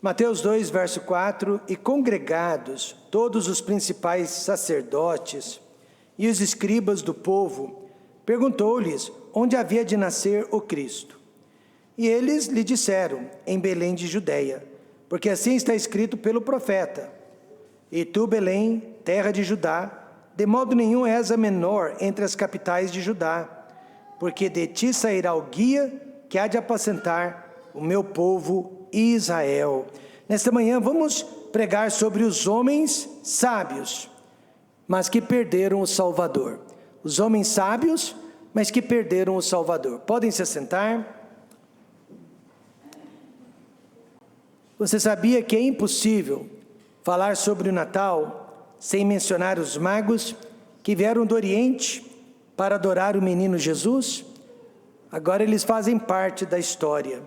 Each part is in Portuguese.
Mateus 2, verso 4: E congregados todos os principais sacerdotes e os escribas do povo, perguntou-lhes onde havia de nascer o Cristo. E eles lhe disseram: em Belém de Judeia, porque assim está escrito pelo profeta: E tu, Belém, terra de Judá, de modo nenhum és a menor entre as capitais de Judá, porque de ti sairá o guia que há de apacentar o meu povo Israel. Nesta manhã vamos pregar sobre os homens sábios, mas que perderam o Salvador. Os homens sábios, mas que perderam o Salvador. Podem se assentar. Você sabia que é impossível falar sobre o Natal sem mencionar os magos que vieram do Oriente para adorar o menino Jesus? Agora eles fazem parte da história.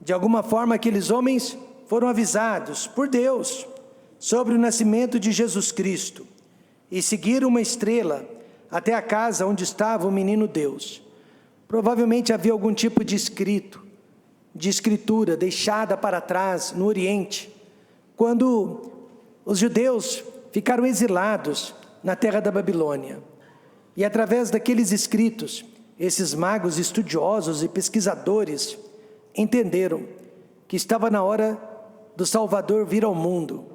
De alguma forma, aqueles homens foram avisados por Deus sobre o nascimento de Jesus Cristo e seguiram uma estrela até a casa onde estava o menino Deus. Provavelmente havia algum tipo de escritura deixada para trás no Oriente, quando os judeus ficaram exilados na terra da Babilônia. E através daqueles escritos, esses magos estudiosos e pesquisadores entenderam que estava na hora do Salvador vir ao mundo.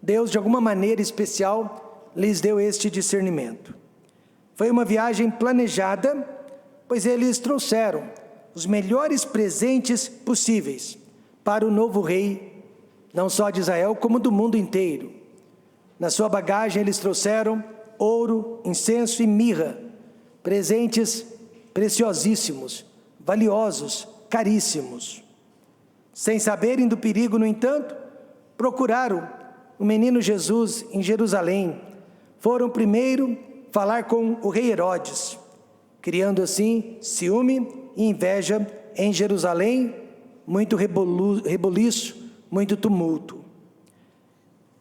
Deus, de alguma maneira especial, lhes deu este discernimento. Foi uma viagem planejada, pois eles trouxeram os melhores presentes possíveis para o novo rei, não só de Israel, como do mundo inteiro. Na sua bagagem eles trouxeram ouro, incenso e mirra, presentes preciosíssimos, valiosos, caríssimos. Sem saberem do perigo, no entanto, procuraram o menino Jesus em Jerusalém. Foram primeiro falar com o rei Herodes, criando assim ciúme e inveja em Jerusalém, muito reboliço, muito tumulto.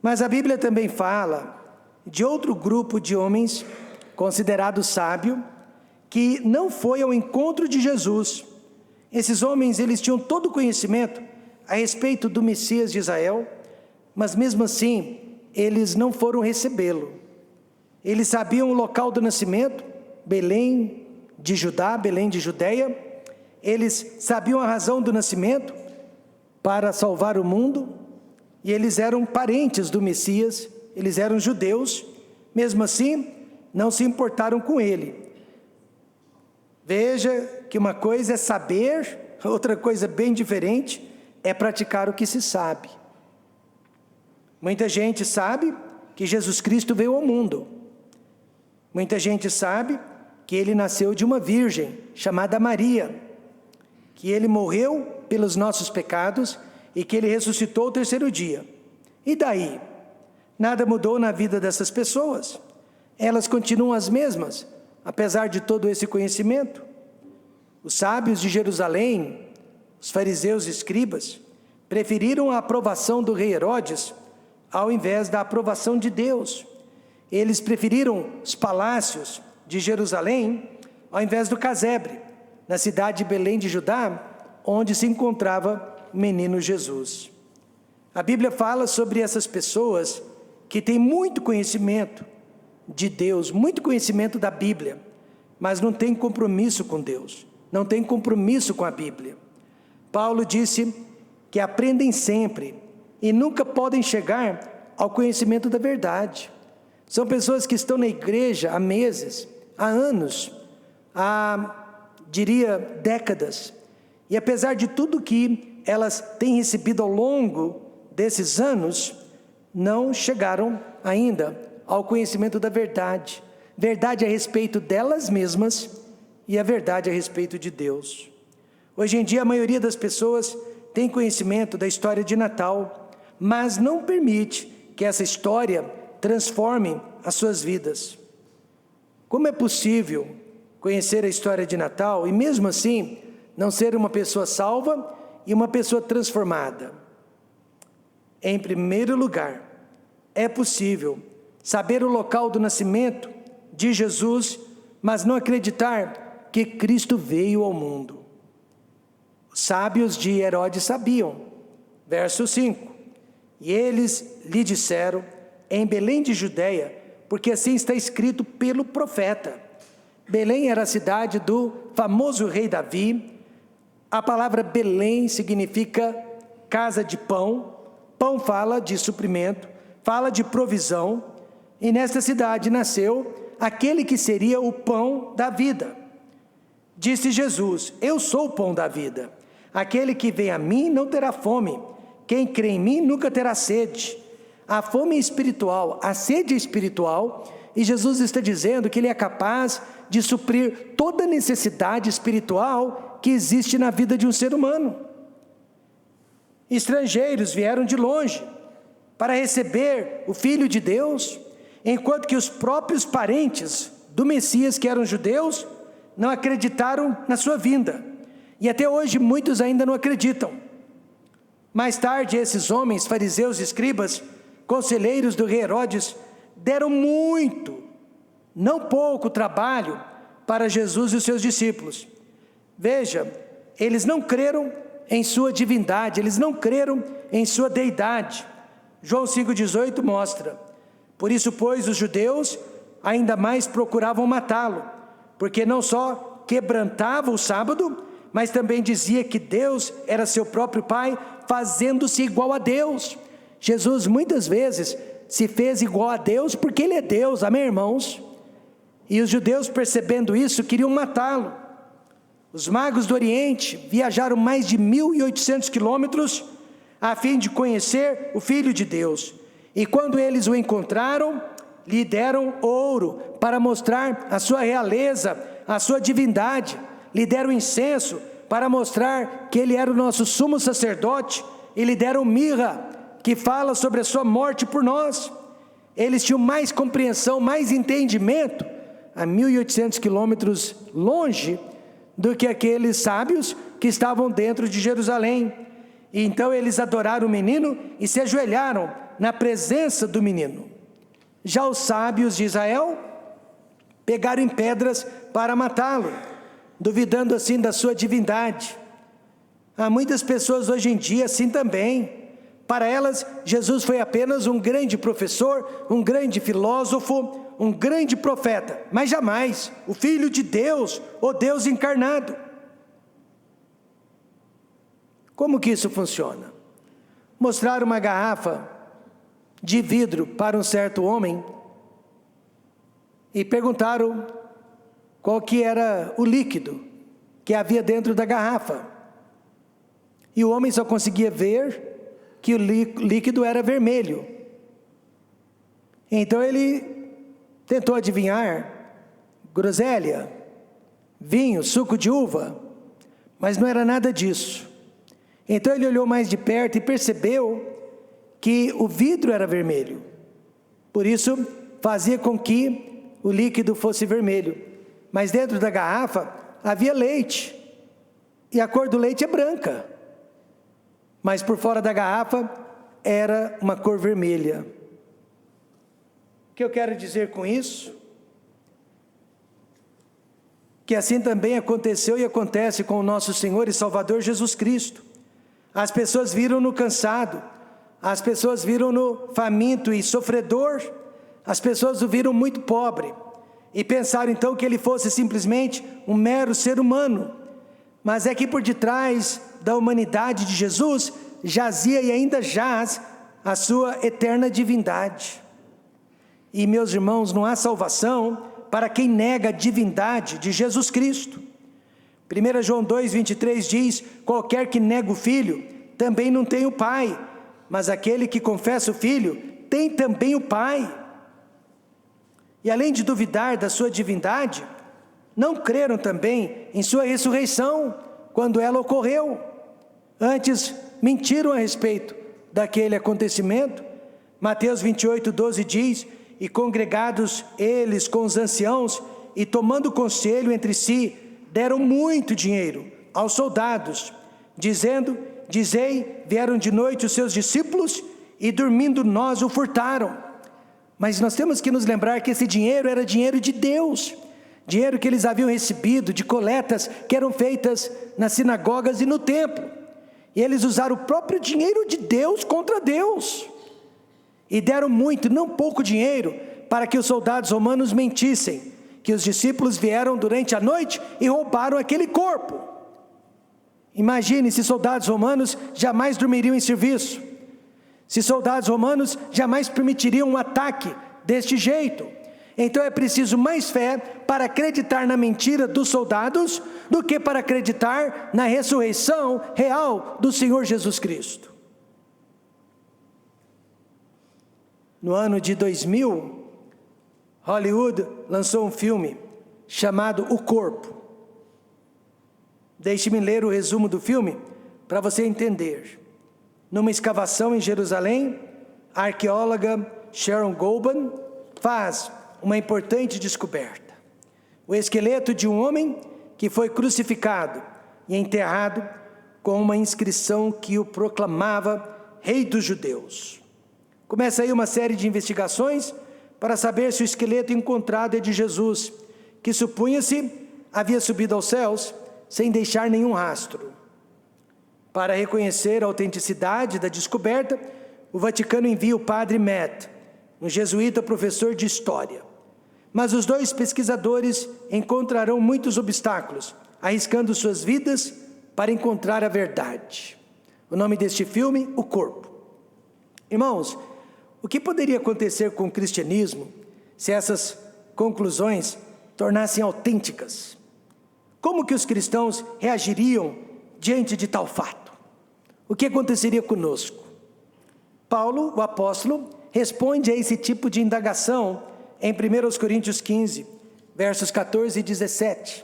Mas a Bíblia também fala de outro grupo de homens, considerado sábio, que não foi ao encontro de Jesus. Esses homens, eles tinham todo o conhecimento a respeito do Messias de Israel, mas mesmo assim, eles não foram recebê-lo. Eles sabiam o local do nascimento, Belém de Judá, Belém de Judeia. Eles sabiam a razão do nascimento para salvar o mundo, e eles eram parentes do Messias, eles eram judeus. Mesmo assim, não se importaram com ele. Veja que uma coisa é saber, outra coisa bem diferente é praticar o que se sabe. Muita gente sabe que Jesus Cristo veio ao mundo. Muita gente sabe que ele nasceu de uma virgem chamada Maria, que ele morreu pelos nossos pecados e que ele ressuscitou ao terceiro dia. E daí? Nada mudou na vida dessas pessoas. Elas continuam as mesmas, apesar de todo esse conhecimento. Os sábios de Jerusalém, os fariseus e escribas, preferiram a aprovação do rei Herodes ao invés da aprovação de Deus. Eles preferiram os palácios de Jerusalém ao invés do casebre, na cidade de Belém de Judá, onde se encontrava o menino Jesus. A Bíblia fala sobre essas pessoas que têm muito conhecimento de Deus, muito conhecimento da Bíblia, mas não têm compromisso com Deus, não têm compromisso com a Bíblia. Paulo disse que aprendem sempre e nunca podem chegar ao conhecimento da verdade. São pessoas que estão na igreja há meses, há anos, diria décadas, e apesar de tudo que elas têm recebido ao longo desses anos, não chegaram ainda ao conhecimento da verdade. Verdade a respeito delas mesmas e a verdade a respeito de Deus. Hoje em dia a maioria das pessoas tem conhecimento da história de Natal, mas não permite que essa história transforme as suas vidas. Como é possível conhecer a história de Natal e mesmo assim não ser uma pessoa salva e uma pessoa transformada? Em primeiro lugar, é possível saber o local do nascimento de Jesus, mas não acreditar que Cristo veio ao mundo. Os sábios de Herodes sabiam. Verso 5. E eles lhe disseram: em Belém de Judeia, porque assim está escrito pelo profeta. Belém era a cidade do famoso rei Davi. A palavra Belém significa casa de pão. Pão fala de suprimento, fala de provisão. E nesta cidade nasceu aquele que seria o pão da vida. Disse Jesus: eu sou o pão da vida. Aquele que vem a mim não terá fome. Quem crê em mim nunca terá sede. A fome é espiritual, a sede é espiritual. E Jesus está dizendo que Ele é capaz de suprir toda necessidade espiritual que existe na vida de um ser humano. Estrangeiros vieram de longe para receber o Filho de Deus, enquanto que os próprios parentes do Messias, que eram judeus, não acreditaram na sua vinda. E até hoje muitos ainda não acreditam. Mais tarde, esses homens, fariseus e escribas, conselheiros do rei Herodes, deram muito, não pouco trabalho para Jesus e os seus discípulos. Veja, eles não creram em sua divindade, eles não creram em sua deidade. João 5,18 mostra: por isso, pois, os judeus ainda mais procuravam matá-lo, porque não só quebrantava o sábado, mas também dizia que Deus era seu próprio Pai, fazendo-se igual a Deus. Jesus muitas vezes se fez igual a Deus porque Ele é Deus, amém, irmãos? E os judeus, percebendo isso, queriam matá-lo. Os magos do Oriente viajaram mais de 1.800 quilômetros a fim de conhecer o Filho de Deus. E quando eles o encontraram, lhe deram ouro para mostrar a sua realeza, a sua divindade. Lhe deram incenso para mostrar que Ele era o nosso sumo sacerdote. E lhe deram mirra, que fala sobre a sua morte por nós. Eles tinham mais compreensão, mais entendimento, a 1.800 quilômetros longe, do que aqueles sábios que estavam dentro de Jerusalém. E então eles adoraram o menino e se ajoelharam na presença do menino. Já os sábios de Israel pegaram em pedras para matá-lo, duvidando assim da sua divindade. Há muitas pessoas hoje em dia assim também. Para elas, Jesus foi apenas um grande professor, um grande filósofo, um grande profeta, mas jamais o Filho de Deus, o Deus encarnado. Como que isso funciona? Mostraram uma garrafa de vidro para um certo homem e perguntaram qual que era o líquido que havia dentro da garrafa. E o homem só conseguia ver que o líquido era vermelho. Então ele tentou adivinhar: groselha, vinho, suco de uva, mas não era nada disso. Então ele olhou mais de perto e percebeu que o vidro era vermelho. Por isso fazia com que o líquido fosse vermelho. Mas dentro da garrafa havia leite, e a cor do leite é branca. Mas por fora da garrafa era uma cor vermelha. O que eu quero dizer com isso? Que assim também aconteceu e acontece com o nosso Senhor e Salvador Jesus Cristo. As pessoas viram-no cansado, as pessoas viram-no faminto e sofredor, as pessoas o viram muito pobre, e pensaram então que ele fosse simplesmente um mero ser humano. Mas é que por detrás da humanidade de Jesus jazia e ainda jaz a sua eterna divindade. E meus irmãos, não há salvação para quem nega a divindade de Jesus Cristo. 1 João 2,23 diz: qualquer que nega o Filho também não tem o Pai, mas aquele que confessa o Filho tem também o Pai. E além de duvidar da sua divindade, não creram também em sua ressurreição, quando ela ocorreu. Antes, mentiram a respeito daquele acontecimento. Mateus 28,12 diz: e congregados eles com os anciãos, e tomando conselho entre si, deram muito dinheiro aos soldados, dizendo: dizei, vieram de noite os seus discípulos, e dormindo nós o furtaram. Mas nós temos que nos lembrar que esse dinheiro era dinheiro de Deus, dinheiro que eles haviam recebido de coletas que eram feitas nas sinagogas e no templo. E eles usaram o próprio dinheiro de Deus contra Deus. E deram muito, não pouco dinheiro, para que os soldados romanos mentissem, que os discípulos vieram durante a noite e roubaram aquele corpo. Imagine se soldados romanos jamais dormiriam em serviço. Se soldados romanos jamais permitiriam um ataque deste jeito. Então é preciso mais fé para acreditar na mentira dos soldados do que para acreditar na ressurreição real do Senhor Jesus Cristo. No ano de 2000, Hollywood lançou um filme chamado O Corpo. Deixe-me ler o resumo do filme para você entender. Numa escavação em Jerusalém, a arqueóloga Sharon Goldman faz uma importante descoberta. O esqueleto de um homem que foi crucificado e enterrado com uma inscrição que o proclamava Rei dos Judeus. Começa aí uma série de investigações para saber se o esqueleto encontrado é de Jesus, que supunha-se havia subido aos céus sem deixar nenhum rastro. Para reconhecer a autenticidade da descoberta, o Vaticano envia o padre Matt, um jesuíta professor de história. Mas os dois pesquisadores encontrarão muitos obstáculos, arriscando suas vidas para encontrar a verdade. O nome deste filme, O Corpo. Irmãos, o que poderia acontecer com o cristianismo se essas conclusões tornassem autênticas? Como que os cristãos reagiriam diante de tal fato? O que aconteceria conosco? Paulo, o apóstolo, responde a esse tipo de indagação em 1 Coríntios 15, versos 14 e 17.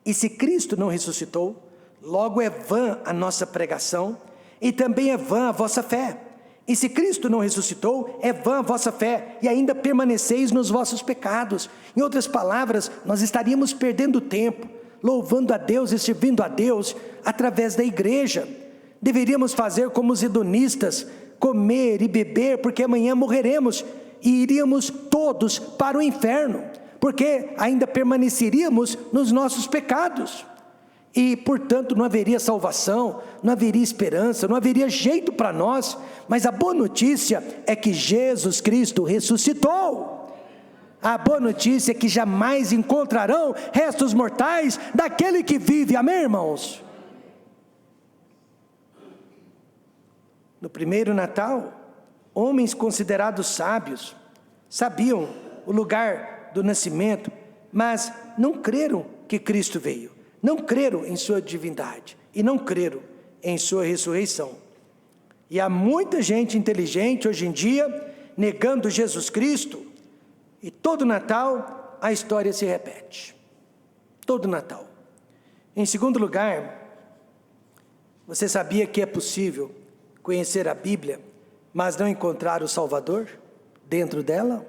E se Cristo não ressuscitou, logo é vã a nossa pregação, e também é vã a vossa fé. E se Cristo não ressuscitou, é vã a vossa fé, e ainda permaneceis nos vossos pecados. Em outras palavras, nós estaríamos perdendo tempo, louvando a Deus e servindo a Deus através da igreja. Deveríamos fazer como os hedonistas, comer e beber, porque amanhã morreremos, e iríamos todos para o inferno, porque ainda permaneceríamos nos nossos pecados. E, portanto, não haveria salvação, não haveria esperança, não haveria jeito para nós. Mas a boa notícia é que Jesus Cristo ressuscitou. A boa notícia é que jamais encontrarão restos mortais daquele que vive. Amém, irmãos? No primeiro Natal, homens considerados sábios sabiam o lugar do nascimento, mas não creram que Cristo veio. Não creram em sua divindade e não creram em sua ressurreição. E há muita gente inteligente hoje em dia negando Jesus Cristo, e todo Natal a história se repete. Todo Natal. Em segundo lugar, você sabia que é possível conhecer a Bíblia, mas não encontrar o Salvador dentro dela?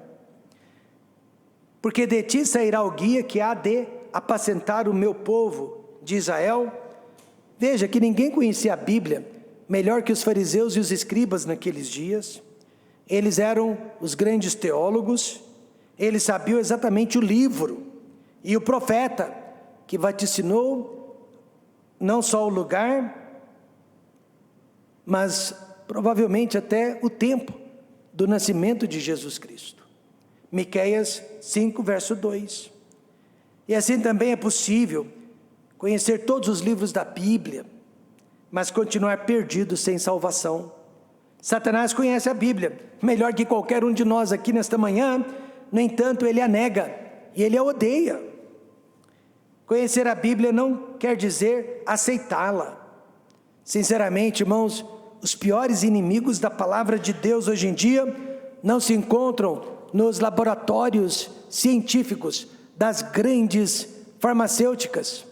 Porque de ti sairá o guia que há de apacentar o meu povo de Israel. Veja que ninguém conhecia a Bíblia melhor que os fariseus e os escribas naqueles dias. Eles eram os grandes teólogos, eles sabiam exatamente o livro e o profeta que vaticinou não só o lugar, mas provavelmente até o tempo do nascimento de Jesus Cristo. Miqueias 5, verso 2. E assim também é possível conhecer todos os livros da Bíblia, mas continuar perdido sem salvação. Satanás conhece a Bíblia melhor que qualquer um de nós aqui nesta manhã, no entanto ele a nega e ele a odeia. Conhecer a Bíblia não quer dizer aceitá-la. Sinceramente, irmãos, os piores inimigos da palavra de Deus hoje em dia não se encontram nos laboratórios científicos das grandes farmacêuticas,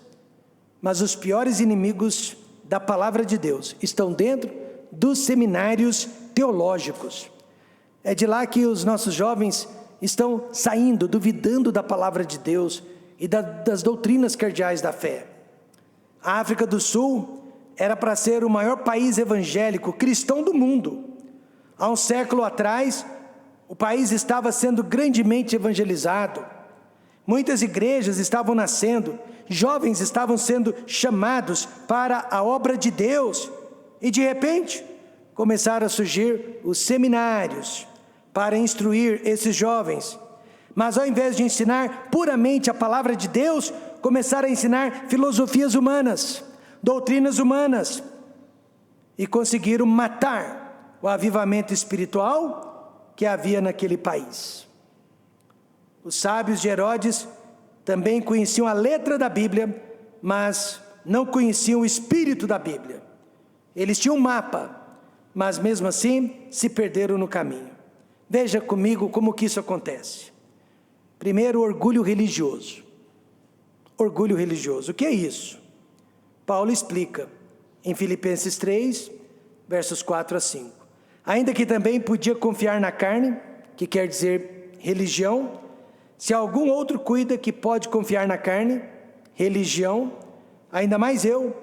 mas os piores inimigos da palavra de Deus estão dentro dos seminários teológicos. É de lá que os nossos jovens estão saindo, duvidando da palavra de Deus e das doutrinas cardeais da fé. A África do Sul era para ser o maior país evangélico cristão do mundo. Há um século atrás, o país estava sendo grandemente evangelizado. Muitas igrejas estavam nascendo, jovens estavam sendo chamados para a obra de Deus, E de repente, começaram a surgir os seminários para instruir esses jovens. Mas ao invés de ensinar puramente a palavra de Deus, começaram a ensinar filosofias humanas, doutrinas humanas. E conseguiram matar o avivamento espiritual que havia naquele país. Os sábios de Herodes também conheciam a letra da Bíblia, mas não conheciam o espírito da Bíblia. Eles tinham um mapa, mas mesmo assim se perderam no caminho. Veja comigo como que isso acontece. Primeiro, orgulho religioso. Orgulho religioso, o que é isso? Paulo explica em Filipenses 3, versos 4 a 5. Ainda que também podia confiar na carne, que quer dizer religião, se algum outro cuida que pode confiar na carne, religião, ainda mais eu,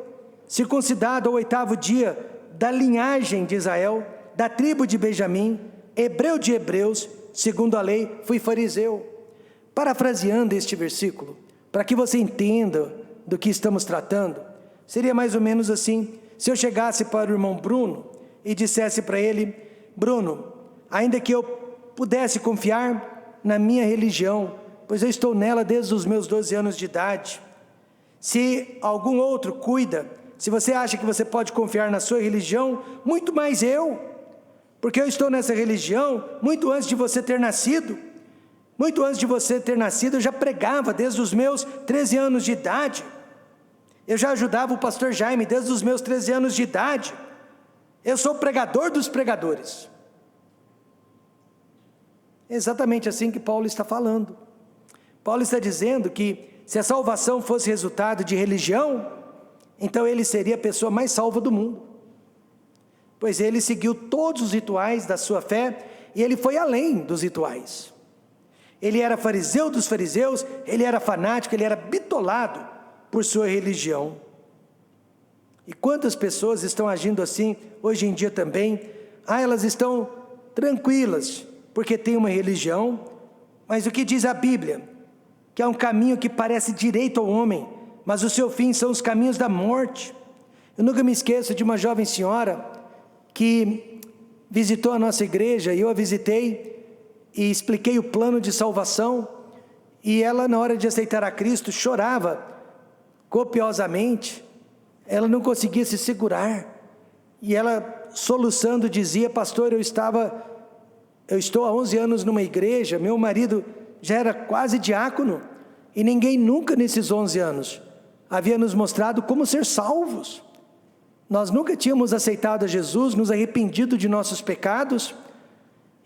circuncidado ao 8º dia, da linhagem de Israel, da tribo de Benjamim, hebreu de hebreus, segundo a lei, fui fariseu. Parafraseando este versículo, para que você entenda do que estamos tratando, seria mais ou menos assim: se eu chegasse para o irmão Bruno e dissesse para ele: Bruno, ainda que eu pudesse confiar na minha religião, pois eu estou nela desde os meus 12 anos de idade, se algum outro cuida, se você acha que você pode confiar na sua religião, muito mais eu, porque eu estou nessa religião muito antes de você ter nascido. Muito antes de você ter nascido, eu já pregava desde os meus 13 anos de idade. Eu já ajudava o pastor Jaime desde os meus 13 anos de idade. Eu sou o pregador dos pregadores. É exatamente assim que Paulo está falando. Paulo está dizendo que se a salvação fosse resultado de religião, então ele seria a pessoa mais salva do mundo. Pois ele seguiu todos os rituais da sua fé e ele foi além dos rituais. Ele era fariseu dos fariseus, ele era fanático, ele era bitolado por sua religião. E quantas pessoas estão agindo assim hoje em dia também? Elas estão tranquilas, porque têm uma religião, mas o que diz a Bíblia? Que há um caminho que parece direito ao homem, mas o seu fim são os caminhos da morte. Eu nunca me esqueço de uma jovem senhora que visitou a nossa igreja, e eu a visitei, e expliquei o plano de salvação, e ela, na hora de aceitar a Cristo, chorava copiosamente. Ela não conseguia se segurar, e ela, soluçando, dizia: pastor, eu estou há 11 anos numa igreja, meu marido já era quase diácono, e ninguém nunca nesses 11 anos havia nos mostrado como ser salvos. Nós nunca tínhamos aceitado a Jesus, nos arrependido de nossos pecados,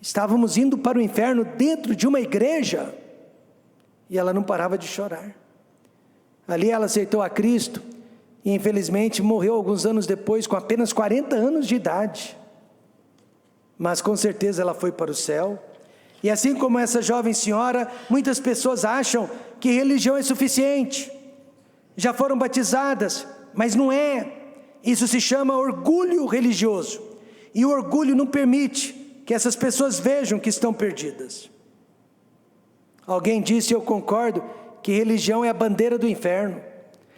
estávamos indo para o inferno dentro de uma igreja, e ela não parava de chorar. Ali ela aceitou a Cristo, e infelizmente morreu alguns anos depois, com apenas 40 anos de idade, mas com certeza ela foi para o céu. E assim como essa jovem senhora, muitas pessoas acham que religião é suficiente, já foram batizadas, mas não é. Isso se chama orgulho religioso, e o orgulho não permite que essas pessoas vejam que estão perdidas. Alguém disse, e eu concordo, que religião é a bandeira do inferno.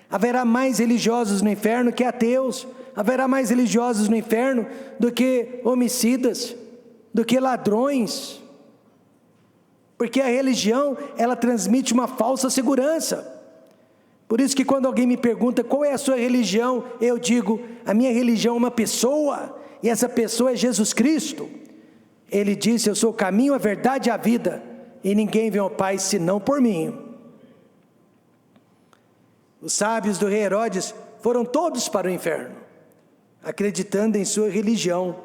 Haverá mais religiosos no inferno que ateus, haverá mais religiosos no inferno do que homicidas, do que ladrões, porque a religião, ela transmite uma falsa segurança. Por isso que quando alguém me pergunta qual é a sua religião, eu digo: a minha religião é uma pessoa, e essa pessoa é Jesus Cristo. Ele disse: eu sou o caminho, a verdade e a vida, e ninguém vem ao Pai senão por mim. Os sábios do rei Herodes foram todos para o inferno, acreditando em sua religião,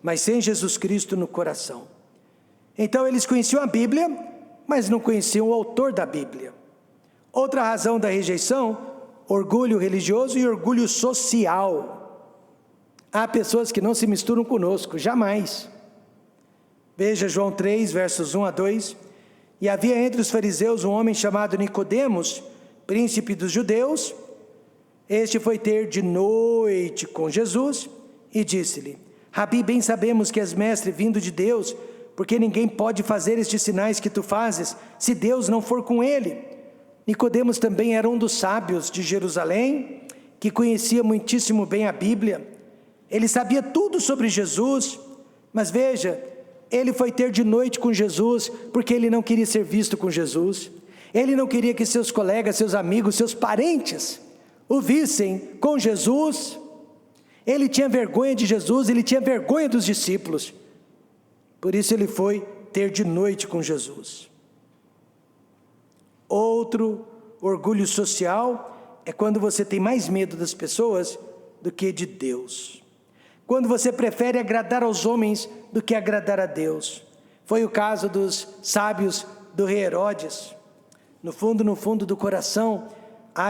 mas sem Jesus Cristo no coração. Então eles conheciam a Bíblia, mas não conheciam o autor da Bíblia. Outra razão da rejeição: orgulho religioso e orgulho social. Há pessoas que não se misturam conosco, jamais. Veja João 3, versos 1 a 2. E havia entre os fariseus um homem chamado Nicodemos, príncipe dos judeus. Este foi ter de noite com Jesus e disse-lhe: Rabi, bem sabemos que és mestre vindo de Deus, porque ninguém pode fazer estes sinais que tu fazes, se Deus não for com ele. Nicodemos também era um dos sábios de Jerusalém, que conhecia muitíssimo bem a Bíblia. ele sabia tudo sobre Jesus, mas veja, ele foi ter de noite com Jesus, porque ele não queria ser visto com Jesus, ele não queria que seus colegas, seus amigos, seus parentes o vissem com Jesus, ele tinha vergonha de Jesus, ele tinha vergonha dos discípulos, por isso ele foi ter de noite com Jesus. Outro orgulho social é quando você tem mais medo das pessoas do que de Deus. Quando você prefere agradar aos homens do que agradar a Deus. Foi o caso dos sábios do rei Herodes. No fundo do coração,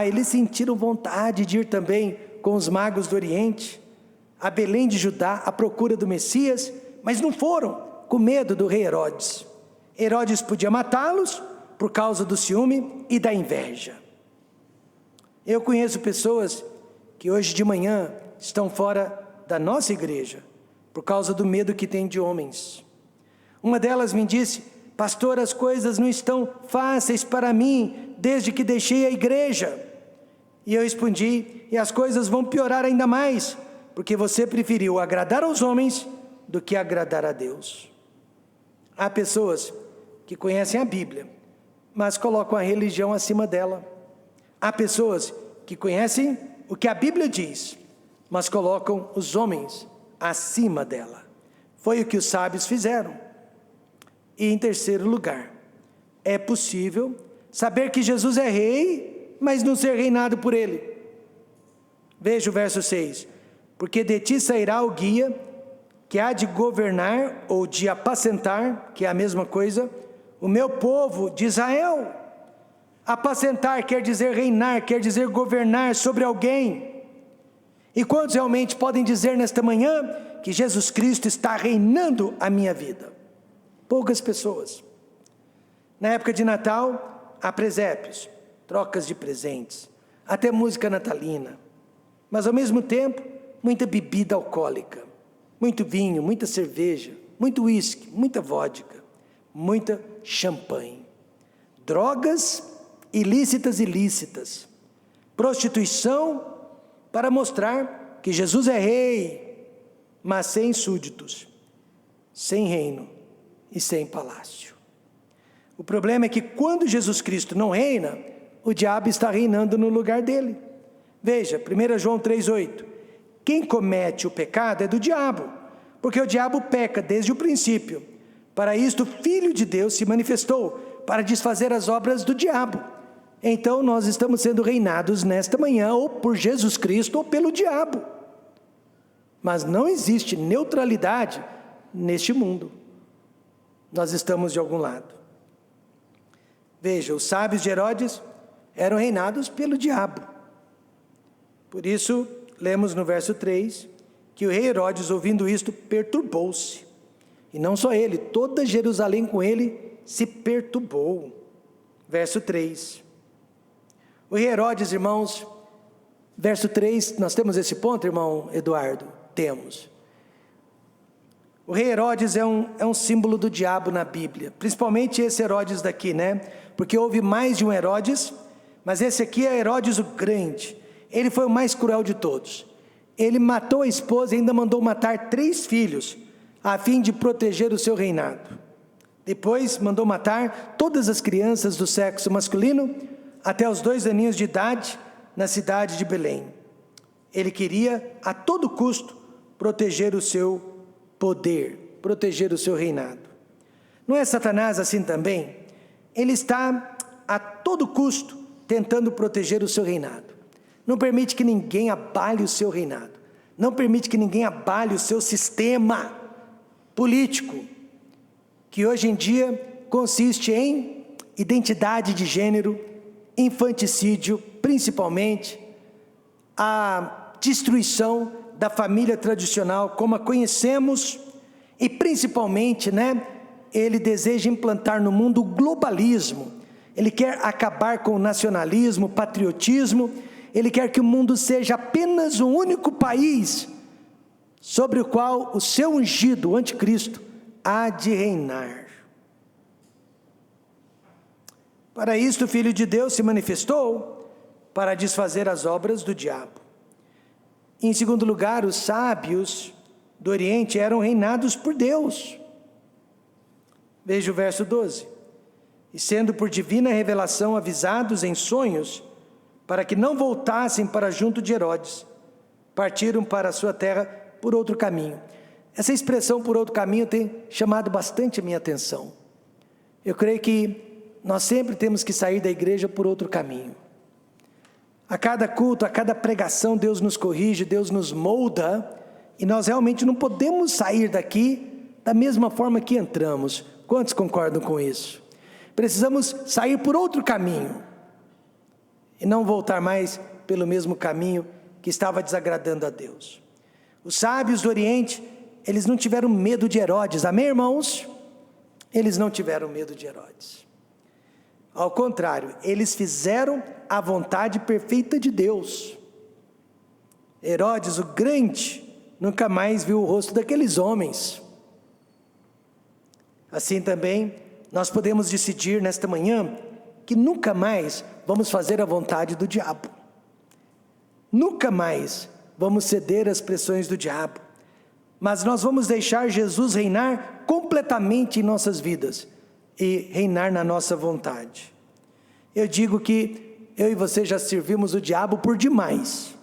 eles sentiram vontade de ir também com os magos do Oriente, a Belém de Judá, à procura do Messias, mas não foram, com medo do rei Herodes. Herodes podia matá-los por causa do ciúme e da inveja. Eu conheço pessoas que hoje de manhã estão fora da nossa igreja, por causa do medo que tem de homens. Uma delas me disse: pastor, as coisas não estão fáceis para mim, desde que deixei a igreja. E eu respondi: e as coisas vão piorar ainda mais, porque você preferiu agradar aos homens do que agradar a Deus. Há pessoas que conhecem a Bíblia, mas colocam a religião acima dela. Há pessoas que conhecem o que a Bíblia diz, mas colocam os homens acima dela. Foi o que os sábios fizeram. E em terceiro lugar, é possível saber que Jesus é rei, mas não ser reinado por ele. Veja o verso 6. Porque de ti sairá o guia, que há de governar, ou de apacentar, que é a mesma coisa, o meu povo de Israel. Apacentar quer dizer reinar, quer dizer governar sobre alguém. E quantos realmente podem dizer nesta manhã que Jesus Cristo está reinando a minha vida? Poucas pessoas. Na época de Natal, há presépios, trocas de presentes, até música natalina. Mas ao mesmo tempo, muita bebida alcoólica, muito vinho, muita cerveja, muito uísque, muita vodka, muita champanhe. Drogas ilícitas, prostituição, para mostrar que Jesus é rei, mas sem súditos, sem reino e sem palácio. O problema é que quando Jesus Cristo não reina, o diabo está reinando no lugar dele. Veja, 1 João 3,8, quem comete o pecado é do diabo, porque o diabo peca desde o princípio. Para isto o Filho de Deus se manifestou, para desfazer as obras do diabo. Então nós estamos sendo reinados nesta manhã, ou por Jesus Cristo, ou pelo diabo. Mas não existe neutralidade neste mundo. Nós estamos de algum lado. Veja, os sábios de Herodes eram reinados pelo diabo. Por isso, lemos no verso 3, que o rei Herodes, ouvindo isto, perturbou-se. E não só ele, toda Jerusalém com ele se perturbou. Verso 3. O rei Herodes, irmãos, verso 3, nós temos esse ponto, irmão Eduardo? Temos. O rei Herodes é um símbolo do diabo na Bíblia, principalmente esse Herodes daqui, né? Porque houve mais de um Herodes, mas esse aqui é Herodes o Grande. Ele foi o mais cruel de todos. Ele matou a esposa e ainda mandou matar 3 filhos, a fim de proteger o seu reinado. Depois mandou matar todas as crianças do sexo masculino, até os 2 aninhos de idade, na cidade de Belém. Ele queria, a todo custo, proteger o seu poder, proteger o seu reinado. Não é Satanás assim também? Ele está, a todo custo, tentando proteger o seu reinado. Não permite que ninguém abale o seu reinado. Não permite que ninguém abale o seu sistema político, que hoje em dia consiste em identidade de gênero, infanticídio, principalmente, a destruição da família tradicional como a conhecemos, e principalmente, ele deseja implantar no mundo o globalismo. Ele quer acabar com o nacionalismo, o patriotismo. Ele quer que o mundo seja apenas um único país, sobre o qual o seu ungido, o anticristo, há de reinar. Para isto o Filho de Deus se manifestou, para desfazer as obras do diabo. Em segundo lugar, os sábios do Oriente eram reinados por Deus. Veja o verso 12. E sendo por divina revelação avisados em sonhos, para que não voltassem para junto de Herodes, partiram para a sua terra por outro caminho. Essa expressão por outro caminho tem chamado bastante a minha atenção. Eu creio que nós sempre temos que sair da igreja por outro caminho. A cada culto, a cada pregação, Deus nos corrige, Deus nos molda, e nós realmente não podemos sair daqui da mesma forma que entramos. Quantos concordam com isso? Precisamos sair por outro caminho, e não voltar mais pelo mesmo caminho que estava desagradando a Deus. Os sábios do Oriente, eles não tiveram medo de Herodes, amém, irmãos? Eles não tiveram medo de Herodes. Ao contrário, eles fizeram a vontade perfeita de Deus. Herodes, o grande, nunca mais viu o rosto daqueles homens. Assim também, nós podemos decidir nesta manhã que nunca mais vamos fazer a vontade do diabo. Nunca mais vamos ceder às pressões do diabo. Mas nós vamos deixar Jesus reinar completamente em nossas vidas e reinar na nossa vontade. Eu digo que eu e você já servimos o diabo por demais.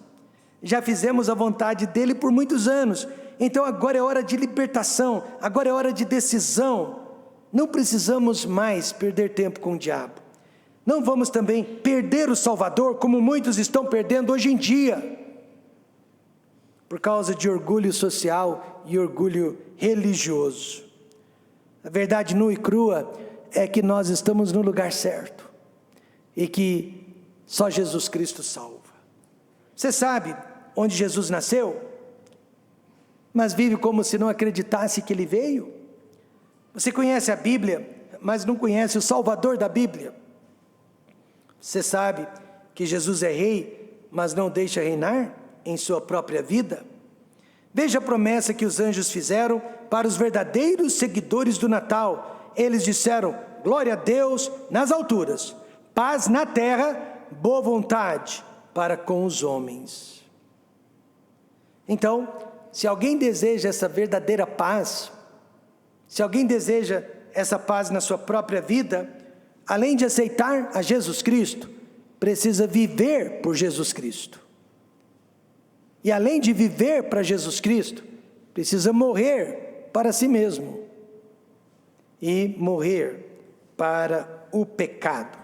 Já fizemos a vontade dele por muitos anos. Então agora é hora de libertação, agora é hora de decisão. Não precisamos mais perder tempo com o diabo. Não vamos também perder o Salvador, como muitos estão perdendo hoje em dia, por causa de orgulho social e orgulho religioso. A verdade nua e crua é que nós estamos no lugar certo, e que só Jesus Cristo salva. Você sabe onde Jesus nasceu, mas vive como se não acreditasse que Ele veio? Você conhece a Bíblia, mas não conhece o Salvador da Bíblia? Você sabe que Jesus é rei, mas não deixa reinar em sua própria vida? Veja a promessa que os anjos fizeram para os verdadeiros seguidores do Natal. Eles disseram: glória a Deus nas alturas, paz na terra, boa vontade para com os homens. Então, se alguém deseja essa verdadeira paz, se alguém deseja essa paz na sua própria vida, além de aceitar a Jesus Cristo, precisa viver por Jesus Cristo. E além de viver para Jesus Cristo, precisa morrer para si mesmo. E morrer para o pecado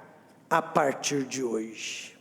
a partir de hoje.